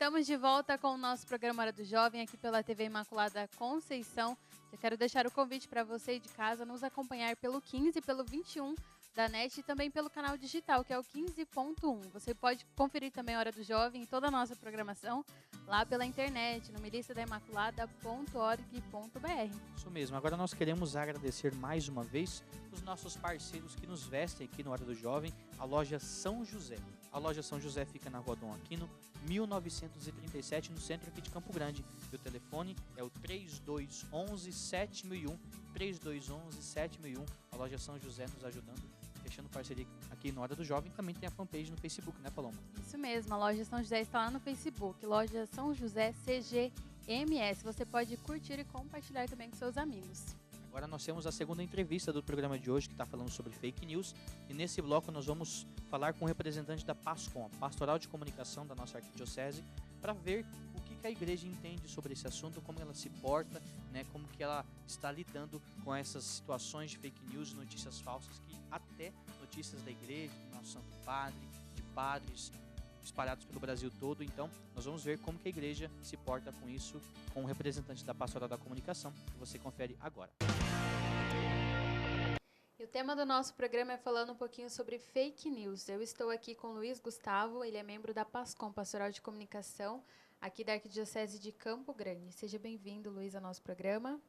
Estamos de volta com o nosso programa Hora do Jovem aqui pela TV Imaculada Conceição. Já quero deixar o convite para você aí de casa nos acompanhar pelo 15 e pelo 21 da NET e também pelo canal digital, que é o 15.1. Você pode conferir também a Hora do Jovem e toda a nossa programação lá pela internet, no miliciadaimaculada.org.br. Isso mesmo. Agora nós queremos agradecer mais uma vez os nossos parceiros que nos vestem aqui no Hora do Jovem, a loja São José. A loja São José fica na Rua Dom Aquino, 1937, no centro aqui de Campo Grande. E o telefone é o 3211-7001, 3211-7001. A loja São José nos ajudando, fechando parceria aqui no Hora do Jovem. Também tem a fanpage no Facebook, né, Paloma? Isso mesmo, a loja São José está lá no Facebook, loja São José CGMS. Você pode curtir e compartilhar também com seus amigos. Agora nós temos a segunda entrevista do programa de hoje, que está falando sobre fake news. E nesse bloco nós vamos falar com o representante da PASCOM, Pastoral de Comunicação da nossa arquidiocese, para ver o que a igreja entende sobre esse assunto, como ela se porta, né, como que ela está lidando com essas situações de fake news, notícias falsas, que até notícias da igreja, do nosso Santo Padre, de padres espalhados pelo Brasil todo. Então, nós vamos ver como que a igreja se porta com isso, com o representante da Pastoral da Comunicação, que você confere agora. E o tema do nosso programa é falando um pouquinho sobre fake news. Eu estou aqui com o Luiz Gustavo, ele é membro da PASCOM, Pastoral de Comunicação, aqui da Arquidiocese de Campo Grande. Seja bem-vindo, Luiz, ao nosso programa.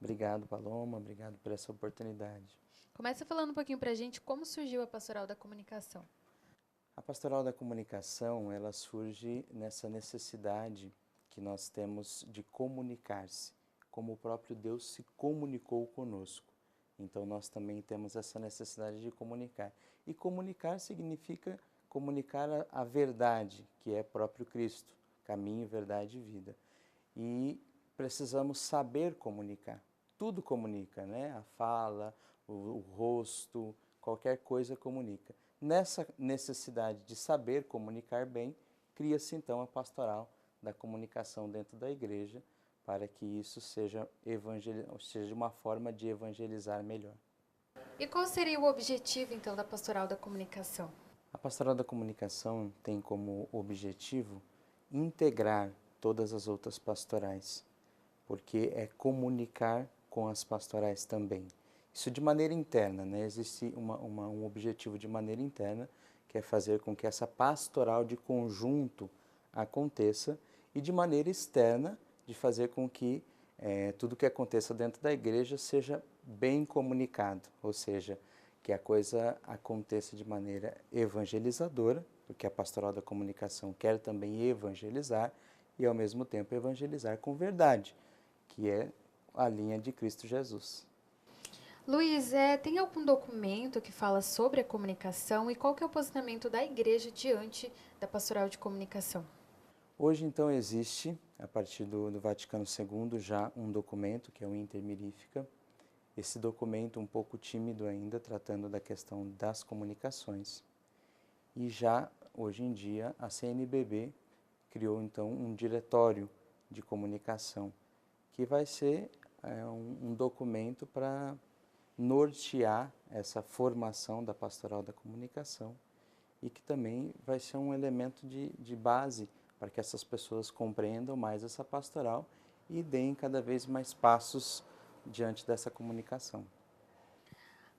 Obrigado, Paloma, obrigado por essa oportunidade. Começa falando um pouquinho para a gente como surgiu a Pastoral da Comunicação. A Pastoral da Comunicação, ela surge nessa necessidade que nós temos de comunicar-se, como o próprio Deus se comunicou conosco. Então, nós também temos essa necessidade de comunicar. E comunicar significa comunicar a verdade, que é próprio Cristo, caminho, verdade e vida. E precisamos saber comunicar. Tudo comunica, né? A fala, o rosto, qualquer coisa comunica. Nessa necessidade de saber comunicar bem, cria-se então a Pastoral da Comunicação dentro da igreja, para que isso seja uma forma de evangelizar melhor. E qual seria o objetivo, então, da Pastoral da Comunicação? A Pastoral da Comunicação tem como objetivo integrar todas as outras pastorais, porque é comunicar com as pastorais também. Isso de maneira interna, né? Existe um objetivo de maneira interna, que é fazer com que essa pastoral de conjunto aconteça, e de maneira externa, de fazer com que tudo que aconteça dentro da igreja seja bem comunicado, ou seja, que a coisa aconteça de maneira evangelizadora, porque a Pastoral da Comunicação quer também evangelizar e, ao mesmo tempo, evangelizar com verdade, que é a linha de Cristo Jesus. Luiz, tem algum documento que fala sobre a comunicação e qual que é o posicionamento da igreja diante da Pastoral de Comunicação? Hoje, então, existe, a partir do Vaticano II, já um documento, que é o Inter Mirifica. Esse documento um pouco tímido ainda, tratando da questão das comunicações. E já, hoje em dia, a CNBB criou, então, um diretório de comunicação, que vai ser um documento para nortear essa formação da Pastoral da Comunicação e que também vai ser um elemento de base para que essas pessoas compreendam mais essa pastoral e deem cada vez mais passos diante dessa comunicação.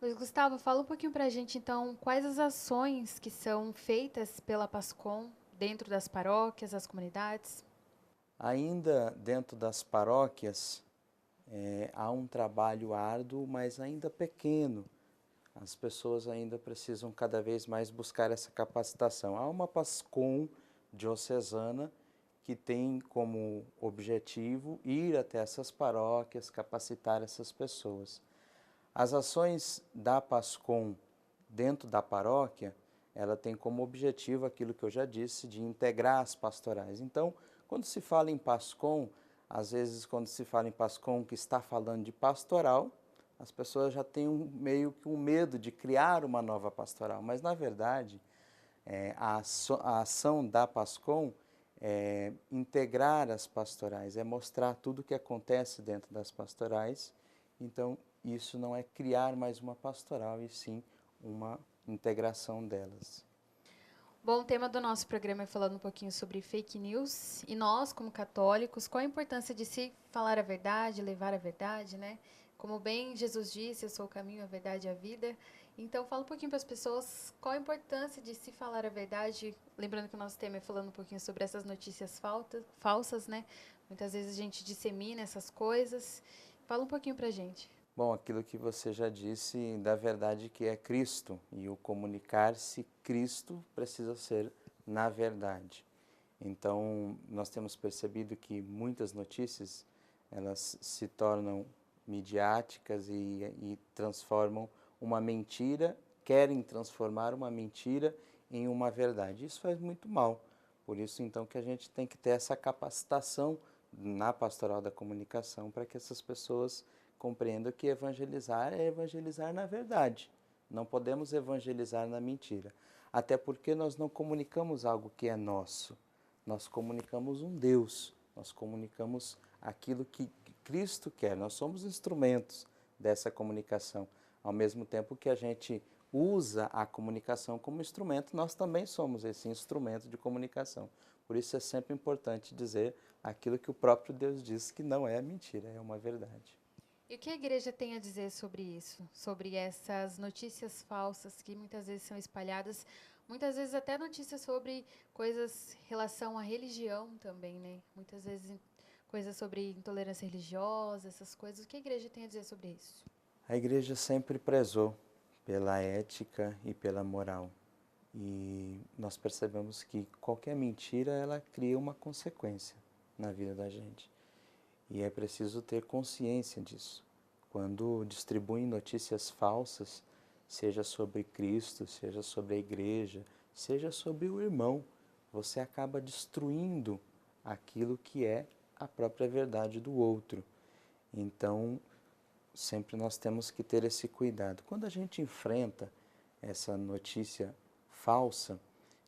Luiz Gustavo, fala um pouquinho para a gente, então, quais as ações que são feitas pela PASCOM dentro das paróquias, das comunidades? Ainda dentro das paróquias, há um trabalho árduo, mas ainda pequeno. As pessoas ainda precisam cada vez mais buscar essa capacitação. Há uma PASCOM diocesana que tem como objetivo ir até essas paróquias, capacitar essas pessoas. As ações da PASCOM dentro da paróquia, ela tem como objetivo aquilo que eu já disse, de integrar as pastorais. Então, quando se fala em PASCOM, às vezes quando se fala em PASCOM que está falando de pastoral, as pessoas já têm meio que um medo de criar uma nova pastoral, mas na verdade a ação da PASCOM é integrar as pastorais, é mostrar tudo o que acontece dentro das pastorais. Então, isso não é criar mais uma pastoral, e sim uma integração delas. Bom, o tema do nosso programa é falando um pouquinho sobre fake news. E nós, como católicos, qual a importância de se falar a verdade, levar a verdade, né? Como bem Jesus disse, eu sou o caminho, a verdade e a vida. Então, fala um pouquinho para as pessoas qual a importância de se falar a verdade. Lembrando que o nosso tema é falando um pouquinho sobre essas notícias falsas, né? Muitas vezes a gente dissemina essas coisas. Fala um pouquinho para a gente. Bom, aquilo que você já disse da verdade que é Cristo, e o comunicar-se Cristo precisa ser na verdade. Então, nós temos percebido que muitas notícias, elas se tornam midiáticas e transformam uma mentira, querem transformar uma mentira em uma verdade. Isso faz muito mal. Por isso, então, que a gente tem que ter essa capacitação na pastoral da comunicação para que essas pessoas compreendam que evangelizar é evangelizar na verdade. Não podemos evangelizar na mentira. Até porque nós não comunicamos algo que é nosso. Nós comunicamos um Deus, nós comunicamos aquilo que Cristo quer, nós somos instrumentos dessa comunicação. Ao mesmo tempo que a gente usa a comunicação como instrumento, nós também somos esse instrumento de comunicação. Por isso é sempre importante dizer aquilo que o próprio Deus diz, que não é mentira, é uma verdade. E o que a igreja tem a dizer sobre isso? Sobre essas notícias falsas que muitas vezes são espalhadas, muitas vezes até notícias sobre coisas em relação à religião também, né? Muitas vezes coisas sobre intolerância religiosa, essas coisas. O que a igreja tem a dizer sobre isso? A igreja sempre prezou pela ética e pela moral. E nós percebemos que qualquer mentira, ela cria uma consequência na vida da gente. E é preciso ter consciência disso. Quando distribuem notícias falsas, seja sobre Cristo, seja sobre a igreja, seja sobre o irmão, você acaba destruindo aquilo que é a própria verdade do outro. Então, sempre nós temos que ter esse cuidado. Quando a gente enfrenta essa notícia falsa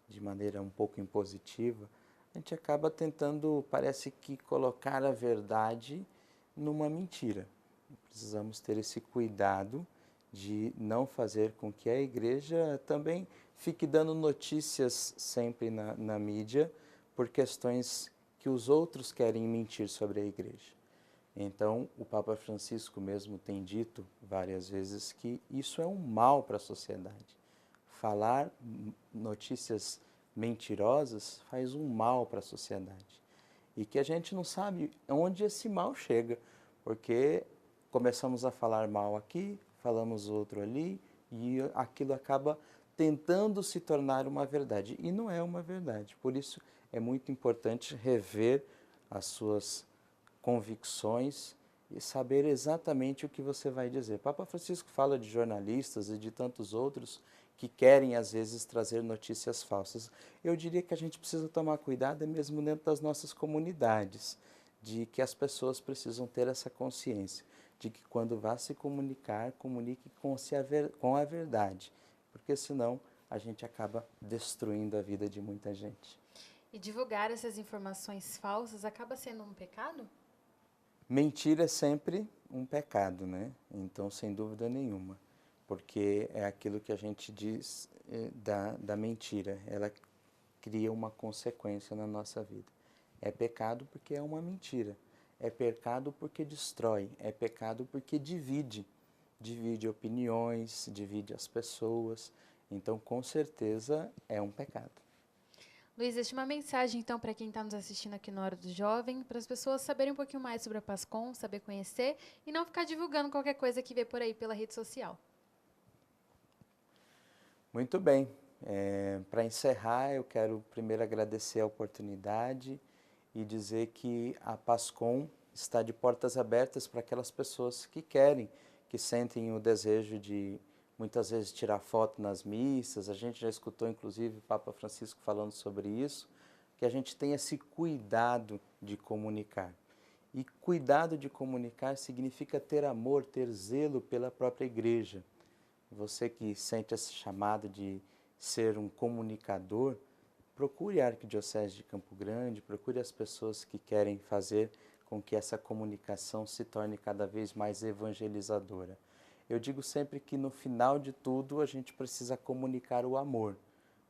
de maneira um pouco impositiva, a gente acaba tentando, parece que, colocar a verdade numa mentira. Precisamos ter esse cuidado de não fazer com que a igreja também fique dando notícias sempre na mídia por questões que os outros querem mentir sobre a igreja. Então, o Papa Francisco mesmo tem dito várias vezes que isso é um mal para a sociedade. Falar notícias mentirosas faz um mal para a sociedade. E que a gente não sabe onde esse mal chega, porque começamos a falar mal aqui, falamos outro ali, e aquilo acaba tentando se tornar uma verdade. E não é uma verdade. Por isso é muito importante rever as suas convicções e saber exatamente o que você vai dizer. Papa Francisco fala de jornalistas e de tantos outros que querem, às vezes, trazer notícias falsas. Eu diria que a gente precisa tomar cuidado mesmo dentro das nossas comunidades, de que as pessoas precisam ter essa consciência, de que quando vá se comunicar, comunique com a verdade, porque senão a gente acaba destruindo a vida de muita gente. E divulgar essas informações falsas acaba sendo um pecado? Mentira é sempre um pecado, né? Então, sem dúvida nenhuma, porque é aquilo que a gente diz da mentira, ela cria uma consequência na nossa vida. É pecado porque é uma mentira, é pecado porque destrói, é pecado porque divide opiniões, divide as pessoas, então, com certeza, é um pecado. Luiz, deixa uma mensagem, então, para quem está nos assistindo aqui no Hora do Jovem, para as pessoas saberem um pouquinho mais sobre a PASCOM, saber conhecer e não ficar divulgando qualquer coisa que vê por aí pela rede social. Muito bem. Para encerrar, eu quero primeiro agradecer a oportunidade e dizer que a PASCOM está de portas abertas para aquelas pessoas que querem, que sentem o desejo de, muitas vezes, tirar foto nas missas. A gente já escutou, inclusive, o Papa Francisco falando sobre isso, que a gente tenha esse cuidado de comunicar. E cuidado de comunicar significa ter amor, ter zelo pela própria igreja. Você que sente esse chamado de ser um comunicador, procure a Arquidiocese de Campo Grande, procure as pessoas que querem fazer com que essa comunicação se torne cada vez mais evangelizadora. Eu digo sempre que no final de tudo a gente precisa comunicar o amor,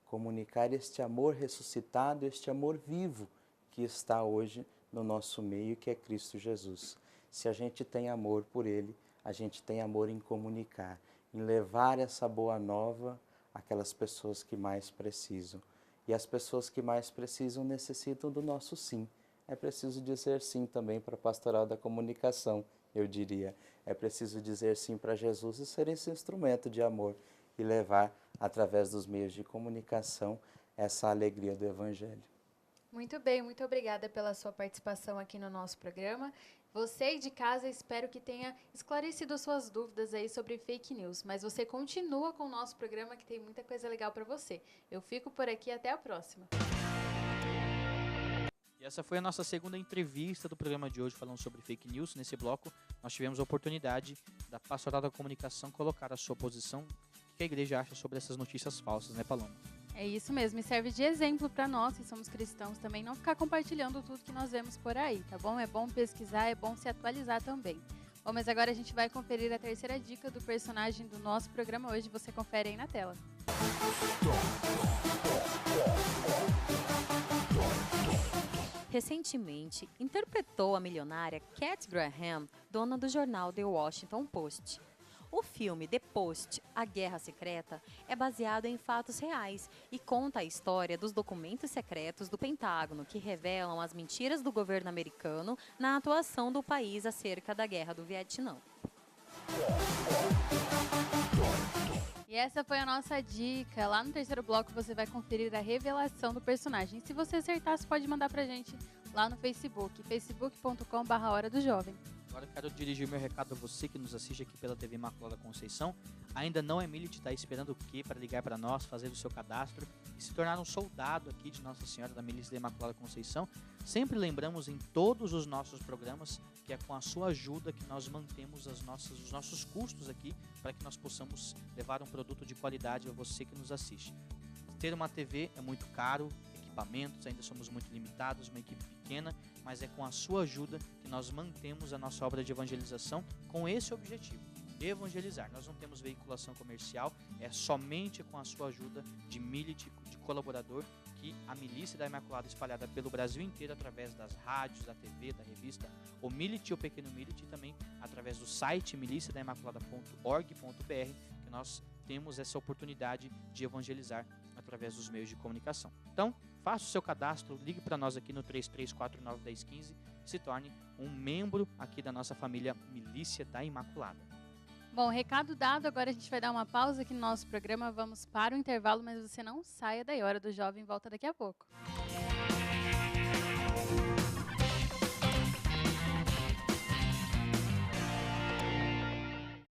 comunicar este amor ressuscitado, este amor vivo que está hoje no nosso meio, que é Cristo Jesus. Se a gente tem amor por Ele, a gente tem amor em comunicar, em levar essa boa nova àquelas pessoas que mais precisam. E as pessoas que mais precisam necessitam do nosso sim. É preciso dizer sim também para a pastoral da comunicação, eu diria. É preciso dizer sim para Jesus e ser esse instrumento de amor e levar, através dos meios de comunicação, essa alegria do Evangelho. Muito bem, muito obrigada pela sua participação aqui no nosso programa. Você aí de casa, espero que tenha esclarecido suas dúvidas aí sobre fake news, mas você continua com o nosso programa que tem muita coisa legal para você. Eu fico por aqui, até a próxima. E essa foi a nossa segunda entrevista do programa de hoje falando sobre fake news. Nesse bloco, nós tivemos a oportunidade da Pastoral da Comunicação colocar a sua posição, o que a igreja acha sobre essas notícias falsas, né, Paloma? É isso mesmo, e serve de exemplo para nós, que somos cristãos, também não ficar compartilhando tudo que nós vemos por aí, tá bom? É bom pesquisar, é bom se atualizar também. Bom, mas agora a gente vai conferir a terceira dica do personagem do nosso programa hoje, você confere aí na tela. Recentemente, interpretou a milionária Cat Graham, dona do jornal The Washington Post. O filme The Post, A Guerra Secreta, é baseado em fatos reais e conta a história dos documentos secretos do Pentágono que revelam as mentiras do governo americano na atuação do país acerca da Guerra do Vietnã. E essa foi a nossa dica. Lá no terceiro bloco você vai conferir a revelação do personagem. Se você acertar, você pode mandar pra gente lá no Facebook, facebook.com/Hora do Jovem. Agora eu quero dirigir meu recado a você que nos assiste aqui pela TV Imaculada Conceição. Ainda não é milite, está esperando o quê para ligar para nós, fazer o seu cadastro e se tornar um soldado aqui de Nossa Senhora da Milícia da Imaculada Conceição. Sempre lembramos em todos os nossos programas que é com a sua ajuda que nós mantemos os nossos custos aqui para que nós possamos levar um produto de qualidade a você que nos assiste. Ter uma TV é muito caro, equipamentos, ainda somos muito limitados, uma equipe pequena, mas é com a sua ajuda que nós mantemos a nossa obra de evangelização com esse objetivo, evangelizar. Nós não temos veiculação comercial, é somente com a sua ajuda de milite, de colaborador, que a Milícia da Imaculada espalhada pelo Brasil inteiro, através das rádios, da TV, da revista, o Milite, o Pequeno Milite, e também através do site miliciadaimaculada.org.br, que nós temos essa oportunidade de evangelizar através dos meios de comunicação. Então, faça o seu cadastro, ligue para nós aqui no 33491015, se torne um membro aqui da nossa família Milícia da Imaculada. Bom, recado dado, agora a gente vai dar uma pausa aqui no nosso programa, vamos para o intervalo, mas você não saia daí, Hora do Jovem volta daqui a pouco.